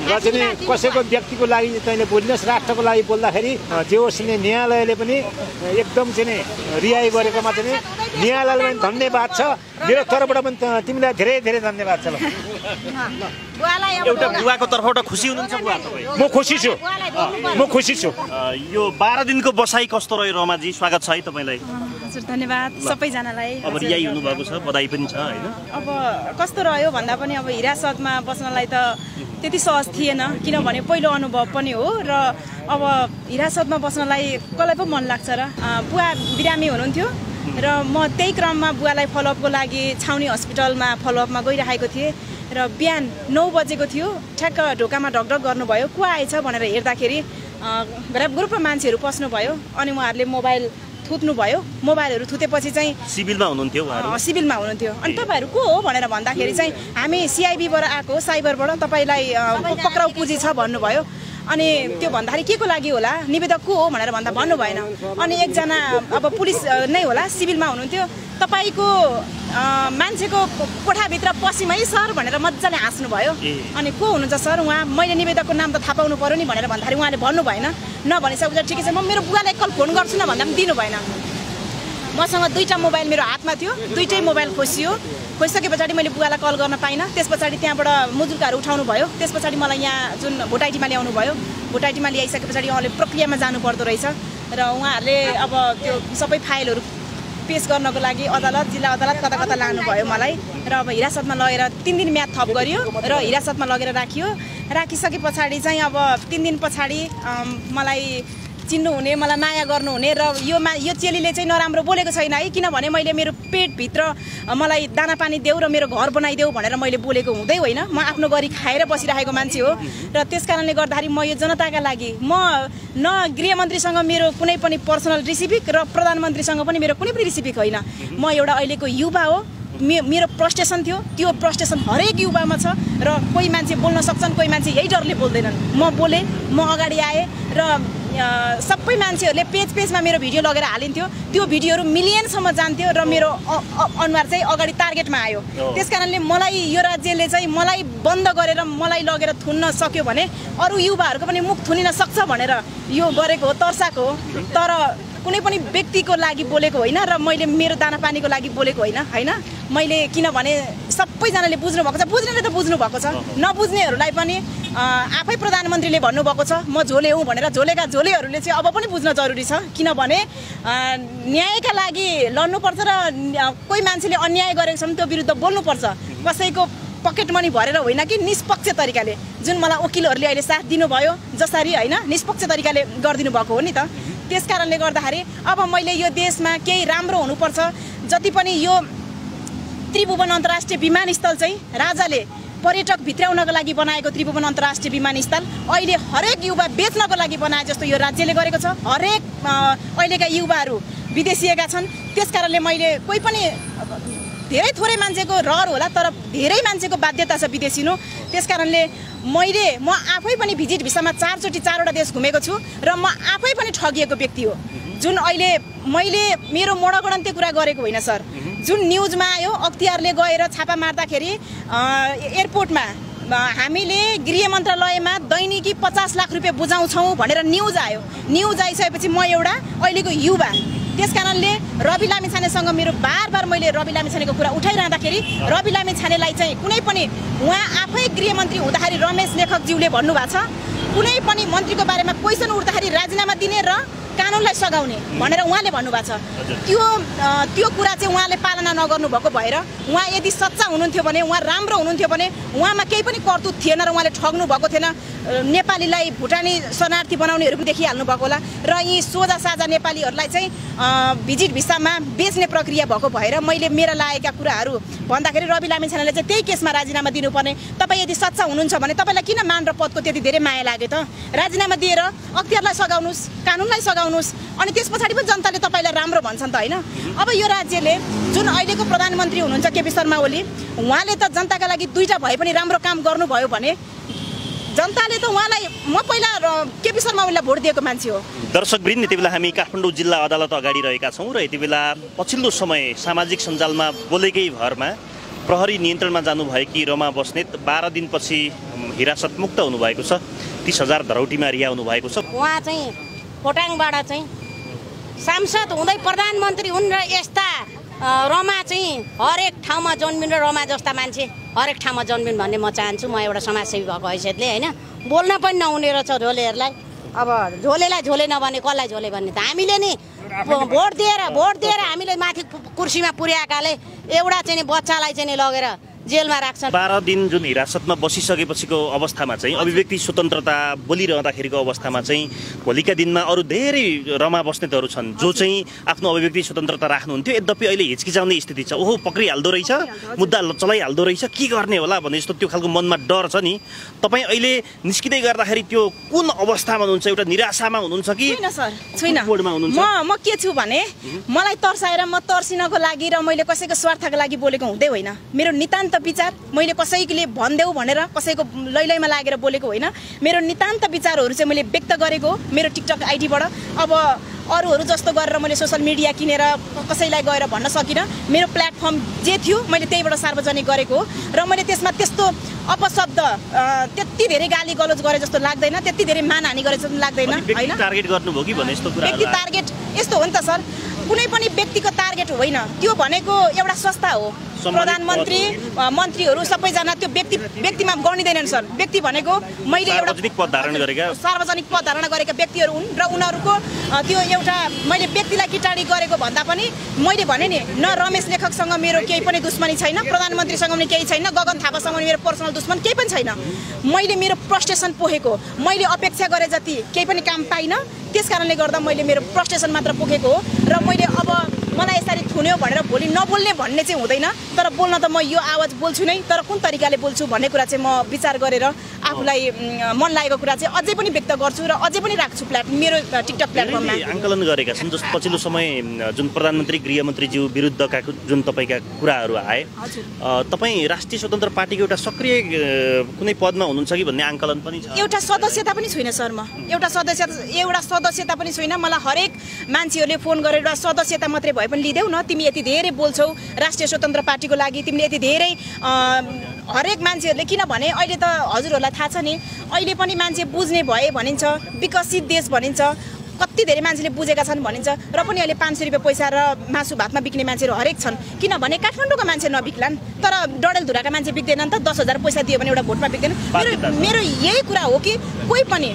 र चाहिँ कसैको व्यक्तिको लागि तैँले बोल्नुहोस्, राष्ट्रको लागि बोल्दाखेरि जे होस् नि न्यायालयले पनि एकदम चाहिँ रिहाई गरेकोमा चाहिँ न्यायालयलाई पनि धन्यवाद छ। मेरो तर्फबाट पनि तिमीलाई धेरै धेरै धन्यवाद छ। ल एउटा बुवाको तर्फबाट खुसी हुनुहुन्छ बुवा तपाईँ? म खुसी छु, म खुसी छु। यो 12 दिनको बसाइ कस्तो रह्यो रमाजी? स्वागत छ है तपाईँलाई। हजुर धन्यवाद सबैजनालाई। अब रिहाई हुनुभएको छ, बधाई पनि छ होइन? अब कस्तो रह्यो भन्दा पनि अब हिरासतमा बस्नलाई त त्यति सहज थिएन, किनभने पहिलो अनुभव पनि हो र अब हिरासतमा बस्नलाई कसलाई पो मन लाग्छ र। बुवा बिरामी हुनुहुन्थ्यो र म त्यही क्रममा बुवालाई फलोअपको लागि छाउनी हस्पिटलमा फलोअपमा गइरहेको थिएँ र बिहान 9 बजेको थियो। ठ्याक्क ढोकामा ढकढक गर्नुभयो, को आएछ भनेर हेर्दाखेरि ग्रुपमा मान्छेहरू पस्नुभयो अनि उहाँहरूले मोबाइल थुत्नुभयो। मोबाइलहरू थुतेपछि चाहिँ सिभिलमा हुनुहुन्थ्यो उहाँहरू? सिभिलमा हुनुहुन्थ्यो। अनि तपाईँहरू को हो भनेर भन्दाखेरि चाहिँ हामी सिआइबीबाट आएको, साइबरबाट तपाईँलाई पक्राउ पुँजी छ भन्नुभयो। अनि त्यो भन्दाखेरि के को लागि होला, निवेदक को हो भनेर भन्दा भन्नु भएन। अनि एकजना अब पुलिस नै होला, सिभिलमा हुनुहुन्थ्यो। तपाईँको मान्छेको कोठाभित्र पसिम है सर भनेर मजाले हाँस्नुभयो। अनि को हुनुहुन्छ सर? उहाँ मैले निवेदकको नाम त थाहा पाउनु पर्यो नि भनेर भन्दाखेरि उहाँले भन्नु भएन। नभनिसकेपछि ठिकै छ, म मेरो बुवालाई एकल फोन गर्छु न भन्दा पनि दिनु भएन। मसँग 2टा मोबाइल मेरो हातमा थियो, 2टै मोबाइल खोसियो। खोसिसके पछाडि मैले बुवालाई कल गर्न पाइनँ। त्यस पछाडि त्यहाँबाट मुजुर्काहरू उठाउनु भयो। त्यस पछाडि मलाई यहाँ जुन भोटाइटीमा ल्याउनु भयो। भोटाइटीमा ल्याइसके पछाडि उहाँले प्रक्रियामा जानु पर्दो रहेछ र उहाँहरूले अब त्यो सबै फाइलहरू पेश गर्नको लागि अदालत, जिल्ला अदालत कता कता लानुभयो मलाई र अब हिरासतमा लगेर 3 दिन म्याद थप गरियो र हिरासतमा लगेर राखियो। राखिसके पछाडि चाहिँ अब 3 दिन पछाडि मलाई चिन्नुहुने, मलाई माया गर्नुहुने र यो चेलीले चाहिँ नराम्रो बोलेको छैन है, किनभने मैले मेरो पेटभित्र मलाई दाना पानी देऊ र मेरो घर बनाइदेऊ भनेर मैले बोलेको हुँदै होइन। म आफ्नो गरी खाएर बसिरहेको मान्छे हो र त्यस कारणले गर्दाखेरि म यो जनताका लागि म न गृहमन्त्रीसँग मेरो कुनै पनि पर्सनल रिसिपिक र प्रधानमन्त्रीसँग पनि मेरो कुनै पनि रिसिपिक होइन। म एउटा अहिलेको युवा हो। मेरो प्रस्टेसन थियो, त्यो प्रस्टेसन हरेक युवामा छ र कोही मान्छे बोल्न सक्छन्, कोही मान्छे यही डरले बोल्दैनन्। म बोलेँ, म अगाडि आएँ र सबै मान्छेहरूले पेजमा मेरो भिडियो लगेर हालिन्थ्यो। त्यो भिडियोहरू मिलियनसम्म जान्थ्यो र मेरो अनुहार चाहिँ अगाडि टार्गेटमा आयो। त्यस कारणले मलाई यो राज्यले चाहिँ मलाई बन्द गरेर मलाई लगेर थुन्न सक्यो भने अरू युवाहरूको पनि मुख थुनिन सक्छ भनेर यो गरेको हो, तर्साएको हो। तर कुनै पनि व्यक्तिको लागि बोलेको होइन र मैले मेरो दाना पानीको लागि बोलेको होइन। मैले किनभने सबैजनाले बुझ्नु भएको छ, बुझ्नेले त बुझ्नु भएको छ, नबुझ्नेहरूलाई पनि आफै प्रधानमन्त्रीले भन्नुभएको छ म झोले हुँ भनेर। झोलेका झोलेहरूले चाहिँ अब पनि बुझ्न जरुरी छ, किनभने न्यायका लागि लड्नुपर्छ र कोही मान्छेले अन्याय गरेको छ भने त्यो विरुद्ध बोल्नुपर्छ। कसैको पकेट मनी भरेर होइन कि निष्पक्ष तरिकाले, जुन मलाई वकिलहरूले अहिले साथ दिनुभयो जसरी होइन, निष्पक्ष तरिकाले गरिदिनु भएको हो नि त। त्यस कारणले गर्दाखेरि अब मैले यो देशमा केही राम्रो हुनुपर्छ। जति पनि यो त्रिभुवन अन्तर्राष्ट्रिय विमानस्थल चाहिँ राजाले पर्यटक भित्राउनको लागि बनाएको त्रिभुवन अन्तर्राष्ट्रिय विमानस्थल अहिले हरेक युवा बेच्नको लागि बनाए जस्तो यो राज्यले गरेको छ। हरेक अहिलेका युवाहरू विदेशिएका छन्। त्यस कारणले मैले कोही पनि धेरै थोरै मान्छेको रहर होला, तर धेरै मान्छेको बाध्यता छ विदेशिनु। त्यस कारणले म आफै पनि भिजिट भिसामा 4वटा देश घुमेको छु र म आफै पनि ठगिएको व्यक्ति हो। जुन अहिले मैले मेरो मोडगणन्त्य कुरा गरेको होइन सर। जुन न्युजमा आयो अख्तियारले गएर छापा मार्दाखेरि एयरपोर्टमा हामीले गृह मन्त्रालयमा दैनिकी 50 लाख रुपियाँ बुझाउँछौँ भनेर न्युज आयो। न्युज आइसकेपछि म एउटा अहिलेको युवा, त्यस कारणले रवि लामिछानेसँग मेरो बार मैले रवि लामिछानेको कुरा उठाइरहँदाखेरि रवि लामिछानेलाई चाहिँ कुनै पनि उहाँ आफै गृहमन्त्री हुँदाखेरि रमेश लेखकज्यूले भन्नुभएको छ कुनै पनि मन्त्रीको बारेमा क्वेसन उठ्दाखेरि राजीनामा दिने र कानुनलाई सघाउने भनेर उहाँले भन्नुभएको छ। त्यो कुरा चाहिँ उहाँले पालना नगर्नु भएको भएर उहाँ यदि सच्चा हुनुहुन्थ्यो भने, उहाँ राम्रो हुनुहुन्थ्यो भने उहाँमा केही पनि कर्तुत थिएन र उहाँले ठग्नु भएको थिएन। नेपालीलाई भुटानी शरणार्थी बनाउनेहरू पनि देखिहाल्नु भएको होला र यी सोझा साझा नेपालीहरूलाई चाहिँ भिजिट भिसामा बेच्ने प्रक्रिया भएको भएर मैले मेरा लागेका कुराहरू भन्दाखेरि रवि लामिछानेले चाहिँ त्यही केसमा राजीनामा दिनुपर्ने। तपाईँ यदि सच्चा हुनुहुन्छ भने तपाईँलाई किन मान र पदको त्यति धेरै माया लाग्यो त? राजीनामा दिएर अख्तियारलाई सघाउनुहोस्, कानुनलाई सघाउनुहोस्, अनि त्यस पछाडि पनि जनताले तपाईँलाई राम्रो भन्छन् त होइन। अब यो राज्यले जुन अहिलेको प्रधानमन्त्री हुनुहुन्छ केपी शर्मा ओली, उहाँले त जनताका लागि 2टा भए पनि राम्रो काम गर्नुभयो भने जनताले त उहाँलाई, म पहिला केपी शर्मा ओलीलाई भोट दिएको मान्छे हो। दर्शकवृन्द, यति बेला हामी काठमाडौँ जिल्ला अदालत अगाडि रहेका छौँ र यति बेला पछिल्लो समय सामाजिक सञ्जालमा बोलेकै भरमा प्रहरी नियन्त्रणमा जानुभएकी रमा बस्नेत 12 दिनपछि हिरासत मुक्त हुनुभएको छ। 30,000 धरौटीमा रिहा हुनुभएको छ। उहाँ चाहिँ खोटाङबाट चाहिँ सांसद हुँदै प्रधानमन्त्री हुन् र यस्ता रमा चाहिँ हरेक ठाउँमा जन्मिन र रमा जस्ता मान्छे हरेक ठाउँमा जन्मिन् भन्ने म चाहन्छु। म एउटा समाजसेवी भएको हैसियतले होइन, बोल्न पनि नहुने रहेछ झोलेहरूलाई। अब झोलेलाई झोले नभने कसलाई झोले भन्ने त हामीले नि भोट दिएर हामीले माथि कुर्सीमा पुर्याएकाले एउटा चाहिँ बच्चालाई चाहिँ लगेर जेलमा राख्छन्। 12 दिन जुन हिरासतमा बसिसकेपछिको अवस्थामा चाहिँ अभिव्यक्ति स्वतन्त्रता बोलिरहँदाखेरिको अवस्थामा चाहिँ भोलिका दिनमा अरू धेरै रमा बस्नेतहरू छन् जो चाहिँ आफ्नो अभिव्यक्ति स्वतन्त्रता राख्नुहुन्थ्यो। यद्यपि अहिले हिचकिचाउने स्थिति छ। ओहो पक्रिहाल्दो रहेछ, मुद्दा चलाइहाल्दो रहेछ, के गर्ने होला भन्ने जस्तो त्यो खालको मनमा डर छ नि। तपाईँ अहिले निस्किँदै गर्दाखेरि त्यो कुन अवस्थामा हुनुहुन्छ? एउटा निराशामा हुनुहुन्छ कि छैन? म के छु भने मलाई तर्साएर म तर्सिनको लागि र मैले कसैको स्वार्थको लागि बोलेको हुँदै होइन। मेरो नितान्त विचार मैले कसैले भन्देऊ भनेर कसैको लैलैमा लागेर बोलेको होइन। मेरो नितान्त विचारहरू चाहिँ मैले व्यक्त गरेको मेरो टिकटक आइडीबाट। अब अरूहरू जस्तो गरेर मैले सोसल मिडिया किनेर कसैलाई गएर भन्न सकिनँ। मेरो प्लेटफर्म जे थियो मैले त्यहीबाट सार्वजनिक गरेको हो र मैले त्यसमा त्यस्तो अपशब्द त्यति धेरै गाली गलोज गरे जस्तो लाग्दैन, त्यति धेरै मानहानि गरे जस्तो लाग्दैन होइन। टार्गेट गर्नुभयो कि भन्ने यस्तो कुरा? व्यक्ति टार्गेट यस्तो हो नि त सर, कुनै पनि व्यक्तिको टार्गेट होइन। त्यो भनेको एउटा संस्था हो। प्रधानमन्त्री मन्त्रीहरू सबैजना त्यो व्यक्तिमा गनिँदैनन् सर। व्यक्ति भनेको मैले एउटा सार्वजनिक पद धारण गरेका व्यक्तिहरू हुन् र उनीहरूको त्यो एउटा मैले व्यक्तिलाई किटाडी गरेको भन्दा पनि मैले भने नि न रमेश लेखकसँग मेरो केही पनि दुश्मनी छैन, प्रधानमन्त्रीसँग पनि केही छैन, गगन थापासँग पनि मेरो पर्सनल दुश्मन केही पनि छैन। मैले मेरो फ्रस्ट्रेसन पोखेको, मैले अपेक्षा गरे जति केही पनि काम पाइनँ। त्यस कारणले गर्दा मैले मेरो फ्रस्ट्रेसन मात्र पोखेको हो र मैले अब मलाई यसरी थुन्यो भनेर भोलि नबोल्ने भन्ने चाहिँ हुँदैन। तर बोल्न त म यो आवाज बोल्छु नै, तर कुन तरिकाले बोल्छु भन्ने कुरा चाहिँ म विचार गरेर आफूलाई मन लागेको कुरा चाहिँ अझै पनि व्यक्त गर्छु र अझै पनि राख्छु मेरो टिकटक प्लेटफर्ममा। आङ्कलन गरेका छन् जस्तो पछिल्लो समय जुन प्रधानमन्त्री गृहमन्त्रीज्यू विरुद्धका जुन तपाईँका कुराहरू आए, तपाईँ राष्ट्रिय स्वतन्त्र पार्टीको एउटा सक्रिय कुनै पदमा हुनुहुन्छ कि भन्ने आङ्कलन पनि छ? एउटा सदस्यता पनि छैन सर। म एउटा सदस्यता पनि छैन। मलाई हरेक मान्छेहरूले फोन गरेर एउटा सदस्यता मात्रै भए पनि लिदेऊ न, तिमी यति धेरै बोल्छौ राष्ट्रिय स्वतन्त्र पार्टीको लागि, तिमीले यति धेरै हरेक मान्छेहरूले। किनभने अहिले त हजुरहरूलाई थाहा छ नि, अहिले पनि मान्छे बुझ्ने भए भनिन्छ, विकसित देश भनिन्छ, कति धेरै मान्छेले बुझेका छन् भनिन्छ र पनि अहिले 500 रुपियाँ पैसा र मासु भातमा बिक्ने मान्छेहरू हरेक छन्। किनभने काठमाडौँको मान्छे नबिक्लान् तर डडेलधुराका मान्छे बिक्दैनन् त। 10,000 पैसा दियो भने एउटा भोटमा बिक्दैन। मेरो यही कुरा हो कि कोही पनि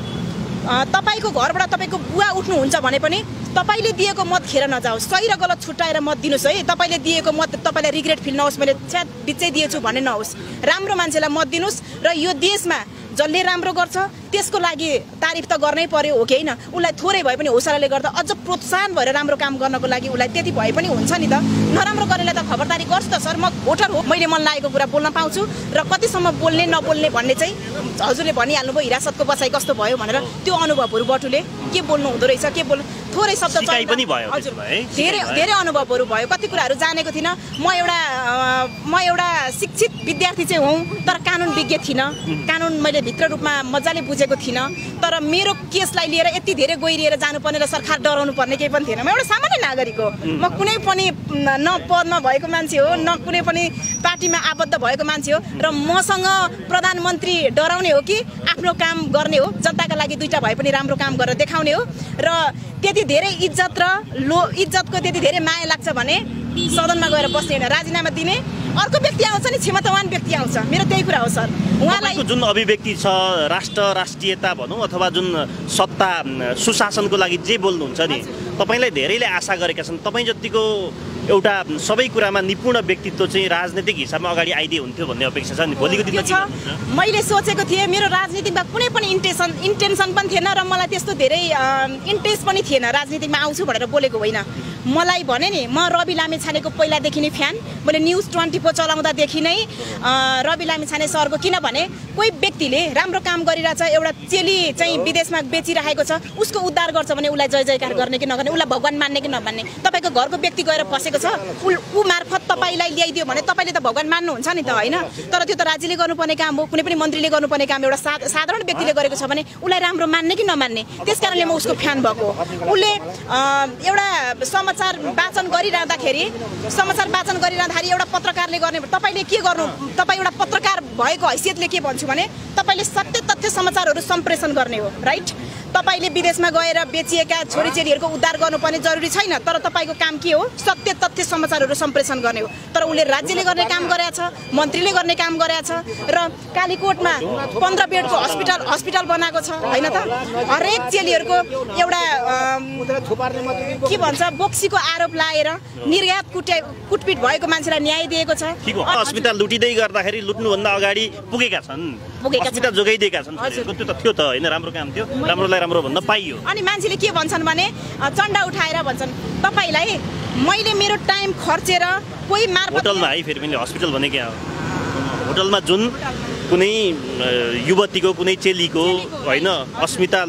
तपाईँको घरबाट तपाईँको बुवा उठ्नुहुन्छ भने पनि तपाईँले दिएको मत खेर नजाओस्। सही र गलत छुट्याएर मत दिनुहोस् है। तपाईँले दिएको मत तपाईँलाई रिग्रेट फिल नहोस्, मैले छ्याट बिचै दिएछु भन्ने नहोस्। राम्रो मान्छेलाई मत दिनुहोस् र यो देशमा जसले राम्रो गर्छ त्यसको लागि तारिफ त गर्नै पर्यो हो कि होइन। उसलाई थोरै भए पनि हौसलाले गर्दा अझ प्रोत्साहन भएर राम्रो काम गर्नको लागि उसलाई त्यति भए पनि हुन्छ नि त। नराम्रो गरेलाई त खबरदारी गर्छु त सर। म भोटर हो, मैले मन लागेको कुरा बोल्न पाउँछु र कतिसम्म बोल्ने नबोल्ने भन्ने चाहिँ हजुरले भनिहाल्नुभयो हिरासतको बसाइ कस्तो भयो भनेर। त्यो अनुभवहरू बटुले के बोल्नु हुँदो रहेछ, के बोल्नु थोरै शब्द हजुर धेरै अनुभवहरू भयो। कति कुराहरू जानेको थिइनँ। म एउटा शिक्षित विद्यार्थी चाहिँ हुँ तर कानुन विज्ञ थिइनँ। कानुन मैले भित्र रूपमा मजाले बुझेको थिइनँ। तर मेरो केसलाई लिएर यति धेरै गहिरिएर जानुपर्ने र सरकार डराउनु पर्ने केही पनि थिएन। म एउटा सामान्य नागरिक हो। म कुनै पनि न पदमा भएको मान्छे हो न कुनै पनि पार्टीमा आबद्ध भएको मान्छे हो र मसँग प्रधानमन्त्री डराउने हो कि आफ्नो काम गर्ने हो, जनताका लागि दुईटा भए पनि राम्रो काम गरेर देखाउने हो। र त्यति धेरै इज्जतको त्यति धेरै माया लाग्छ भने सदनमा गएर बस्ने होइन, राजीनामा दिने अर्को व्यक्ति आउँछ नि, क्षमतावान व्यक्ति आउँछ। मेरो त्यही कुरा हो सर। उहाँलाई जुन अभिव्यक्ति छ राष्ट्रियता भनौँ अथवा जुन सत्ता सुशासनको लागि जे बोल्नुहुन्छ नि, तपाईँलाई धेरैले आशा गरेका छन् तपाईँ जतिको एउटा सबै कुरामा निपुण व्यक्तित्व चाहिँ राजनीतिक हिसाबमा अगाडि आइदिए हुन्थ्यो भन्ने अपेक्षा छ नि। भोलिको दिनमा मैले सोचेको थिएँ मेरो राजनीतिमा कुनै पनि इन्टेन्सन पनि थिएन र मलाई त्यस्तो धेरै इन्ट्रेस्ट पनि थिएन राजनीतिमा आउँछु भनेर बोलेको होइन। मलाई भने नि म रवि लामिछानेको पहिलादेखि नै फ्यान। मैले न्युज 24 चलाउँदादेखि नै रवि लामिछाने सरको, किनभने कोही व्यक्तिले राम्रो काम गरिरहेछ, एउटा चेली चाहिँ विदेशमा बेचिरहेको छ, उसको उद्धार गर्छ भने उसलाई जय जयकार गर्ने कि नगर्ने, उसलाई भगवान मान्ने कि नमान्ने, तपाईँको घरको व्यक्ति गएर फसेको ल्याएको छ ऊ मार्फत तपाईँलाई ल्याइदियो भने तपाईँले त भगवान् मान्नुहुन्छ नि त होइन तर त्यो त राज्यले गर्नुपर्ने काम हो कुनै पनि मन्त्रीले गर्नुपर्ने काम एउटा साधारण व्यक्तिले गरेको छ भने उसलाई राम्रो मान्ने कि नमान्ने त्यस कारणले म उसको फ्यान भएको उसले एउटा समाचार वाचन गरिरहँदाखेरि एउटा पत्रकारले गर्ने तपाईँले के गर्नु तपाईँ एउटा पत्रकार भएको हैसियतले के भन्छु भने तपाईँले सत्य तथ्य समाचारहरू सम्प्रेषण गर्ने हो राइट तपाईँले विदेशमा गएर बेचिएका छोरीचेलीहरूको उद्धार गर्नुपर्ने जरुरी छैन तर तपाईँको काम के हो सत्य तथ्य समाचारहरू सम्प्रेषण गर्ने हो तर उसले राज्यले गर्ने काम गरेको छ मन्त्रीले गर्ने काम गरेको छ र कालीकोटमा 15 बेडको हस्पिटल बनाएको छ होइन त हरेक चेलीहरूको एउटा के भन्छ बोक्सीको आरोप लाएर निर्यात कुटपिट भएको मान्छेलाई न्याय दिएको छ अस्पताल लुटिँदै गर्दाखेरि लुट्नुभन्दा अगाडि पुगेका छन् अस्पताल जोगाइदिएका छन् त्यो त थियो त होइन राम्रो काम थियो राम्रोलाई राम्रो भन्न पाइयो अनि मान्छेले के भन्छन् भने चन्दा उठाएर भन्छन् तपाईलाई मैले मेरो टाइम खर्चेर कोही मार्फत होटलमा है फेरि मैले हस्पिटल भने के हो होटलमा जुन कुनै युवतीको कुनै चेलीको होइन अस्पताल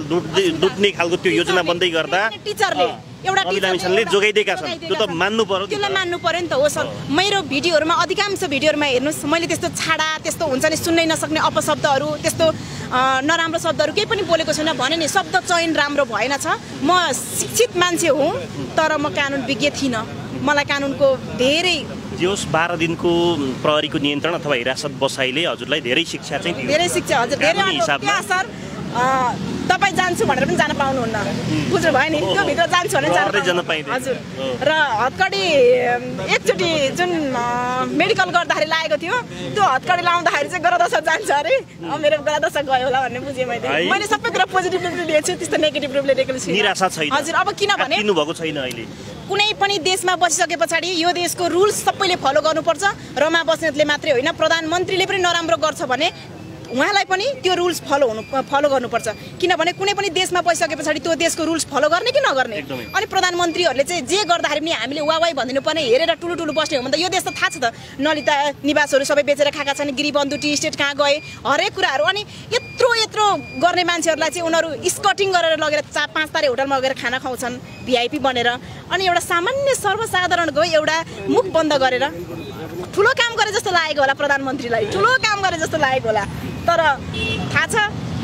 लुट्ने खालको त्यो योजना बन्दै गर्दा टिचरले एउटा टिचरले जोगाइदिएका छन् त्यो त मान्नु पर्यो त्यसलाई मान्नु पर्यो नि त हो सर मेरो भिडियोहरुमा अधिकांश भिडियोहरुमा हेर्नुस् मैले त्यस्तो छाडा त्यस्तो हुन्छ नि सुन्नै नसक्ने अपशब्दहरु त्यस्तो नराम्रो शब्दहरु केही पनि बोलेको छैन भने नि शब्द चयन राम्रो भएन छ म शिक्षित मान्छे हुँ तर म कानुन विज्ञ थिइन मलाई कानुनको धेरै जोस 12 दिनको प्रहरीको नियन्त्रण अथवा हिरासत बसाइले हजुरलाई धेरै शिक्षा चाहिँ दियो धेरै शिक्षा हजुर धेरै हिसाबमा सर तपाई जान्छु भनेर पनि जान पाउनुहुन्न बुझ्नु भयो नि त्यो भित्र जान्छु भने जान पाइदैन हजुर र हतकडी एकचोटी जुन मेडिकल गर्दाखेरि लागेको थियो त्यो हतकडी लाउँदाखेरि चाहिँ गरदशा जान्छ अरे मेरो गरदशा गयो होला भन्ने बुझे मैले सबै कुरा पोजिटिभ रूपले लिएको छु त्यस्तो नेगेटिभ रूपले लिएको छु निराशा छैन हजुर अब किनभने दिनु भएको छैन अहिले कुनै पनि देशमा बसिसके पछाडी यो देशको रुल्स सबैले फलो गर्नुपर्छ रमा बस्नेतले मात्रै होइन प्रधानमन्त्रीले पनि नराम्रो गर्छ भने उहाँलाई पनि त्यो रुल्स फलो गर्नुपर्छ किनभने कुनै पनि देशमा बसिसके पछाडी त्यो देशको रुल्स फलो गर्ने कि नगर्ने अनि प्रधानमन्त्रीहरूले चाहिँ जे गर्दाखेरि पनि हामीले वावाई भन्दिनु पर्ने हेरेर ठुलो बस्ने हो भने त यो देश त थाहा छ त नलिता निवासहरू सबै बेचेर खाएका छन् गिरिबन्धु टी स्टेट कहाँ गए हरेक कुराहरू अनि यत्रो गर्ने मान्छेहरूलाई चाहिँ उनीहरू स्कटिङ गरेर लगेर 4-5 तारे होटलमा लगेर खाना खुवाउँछन् भिआइपी बनेर अनि एउटा सामान्य सर्वसाधारणको एउटा मुख बन्द गरेर ठुलो काम गरे जस्तो लागेको होला प्रधानमन्त्रीलाई ठुलो काम गरे जस्तो लागेको होला तर थाहा छ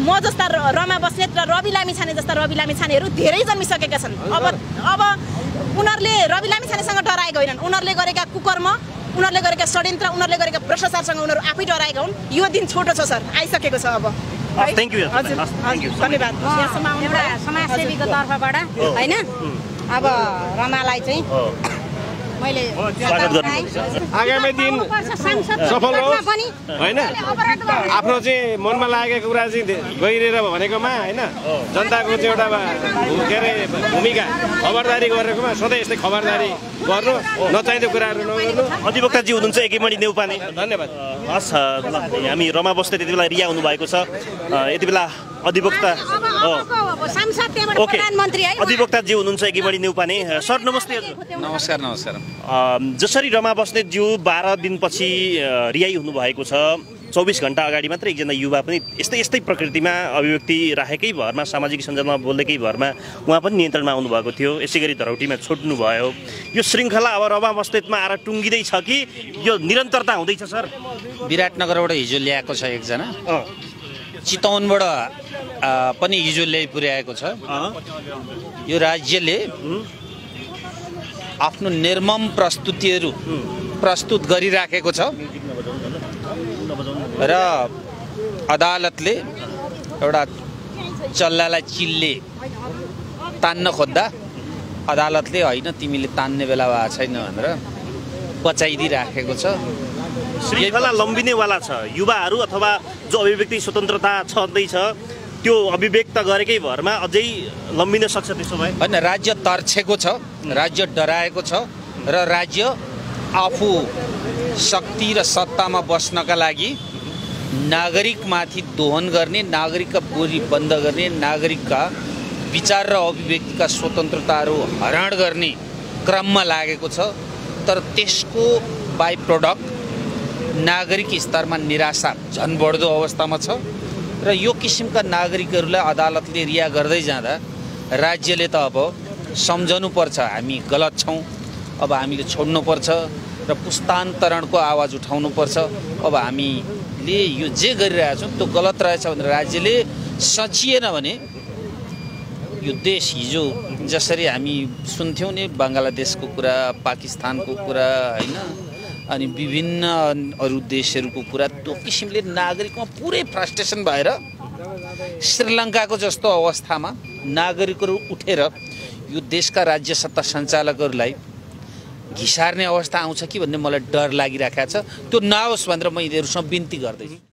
म जस्ता रमा बस्नेत र रवि लामिछाने जस्ता रवि लामिछानेहरू धेरै जन्मिसकेका छन् अब उनीहरूले रवि लामिछानेसँग डराएका होइनन् उनीहरूले गरेका कुकर्म उनीहरूले गरेका षड्यन्त्र उनीहरूले गरेका भ्रष्टाचारसँग उनीहरू आफै डराएका हुन् यो दिन छोटो छ सर आइसकेको छ अब थ्यांक यू धन्यवाद एउटा समाजसेवीको तर्फबाट हैन अब रमालाई चाहिँ मैले स्वागत गर्छु आगामी दिन सफल होस् हैन आफ्नो चाहिँ मनमा लागेको कुरा चाहिँ गइरेर भनेकोमा हैन जनताको चाहिँ एउटा के अरे भूमिका खबरदारी गरेकोमा सधैँ यस्तै खबरदारी गर्नु नचाहिँदो कुराहरू नगर्नु अधिवक्ताजी हुनुहुन्छ एकेमणि नेउपाने धन्यवाद हस् हामी रमा बस्दै त्यति बेला रिया हुनु भएको छ यति बेला अधिवक्ता अधिवक्ताजी हुनुहुन्छ एकेमणि नेउपाने सर नमस्ते नमस्कार नमस्कार जसरी रमा बस्नेतज्यू 12 दिनपछि रिहाई हुनुभएको छ 24 घण्टा अगाडि मात्र एकजना युवा पनि यस्तै प्रकृतिमा अभिव्यक्ति राखेकै भरमा सामाजिक सञ्जालमा बोल्दैकै भरमा उहाँ पनि नियन्त्रणमा आउनुभएको थियो यसै गरी धरौटीमा छोड्नु भयो यो श्रृङ्खला अब रमा बस्नेतमा आएर टुङ्गिँदै छ कि यो निरन्तरता हुँदैछ सर विराटनगरबाट हिजो ल्याएको छ एकजना चितवनबाट पनि हिजो ल्याइ पुर्याएको छ यो राज्यले आफ्नो निर्मम प्रस्तुतिहरू प्रस्तुत गरिराखेको छ र अदालतले एउटा चल्लालाई चिलले तान्न खोज्दा अदालतले होइन तिमीले तान्ने बेला भएको छैन भनेर बचाइदिइराखेको छ श्रृङ्खला लम्बिनेवाला छ युवाहरू अथवा जो अभिव्यक्ति स्वतन्त्रता छँदैछ त्यो अभिव्यक्त गरेकै भरमा अझै लम्बिन सक्छ त्यसो भए होइन राज्य तर्छेको छ राज्य डराएको छ र राज्य आफू शक्ति र सत्तामा बस्नका लागि नागरिकमाथि दोहन गर्ने नागरिकका बोली बन्द गर्ने नागरिकका विचार र अभिव्यक्तिका स्वतन्त्रताहरू हरण गर्ने क्रममा लागेको छ तर त्यसको बाइ प्रोडक्ट नागरिक स्तरमा निराशा झन् बढ्दो अवस्थामा छ र यो किसिमका नागरिकहरूलाई अदालतले रिहा गर्दै जाँदा राज्यले त अब सम्झनु पर्छ हामी गलत छौँ अब हामीले छोड्नुपर्छ र पुस्तान्तरणको आवाज उठाउनुपर्छ। अब हामीले यो जे गरिरहेछौँ त्यो गलत रहेछ भनेर राज्यले सचिएन भने यो देश हिजो जसरी हामी सुन्थ्यौँ नि बङ्गलादेशको कुरा, पाकिस्तानको कुरा होइन, अनि विभिन्न अरू देशहरूको कुरा, त्यो किसिमले नागरिकमा पुरै फ्रस्ट्रेसन भएर श्रीलङ्काको जस्तो अवस्थामा नागरिकहरू उठेर यो देशका राज्य सत्ता सञ्चालकहरूलाई घिसार्ने अवस्था आउँछ कि भन्ने मलाई डर लागिरहेको छ। त्यो नआओस् भनेर म यिनीहरूसँग बिन्ती गर्दैछु।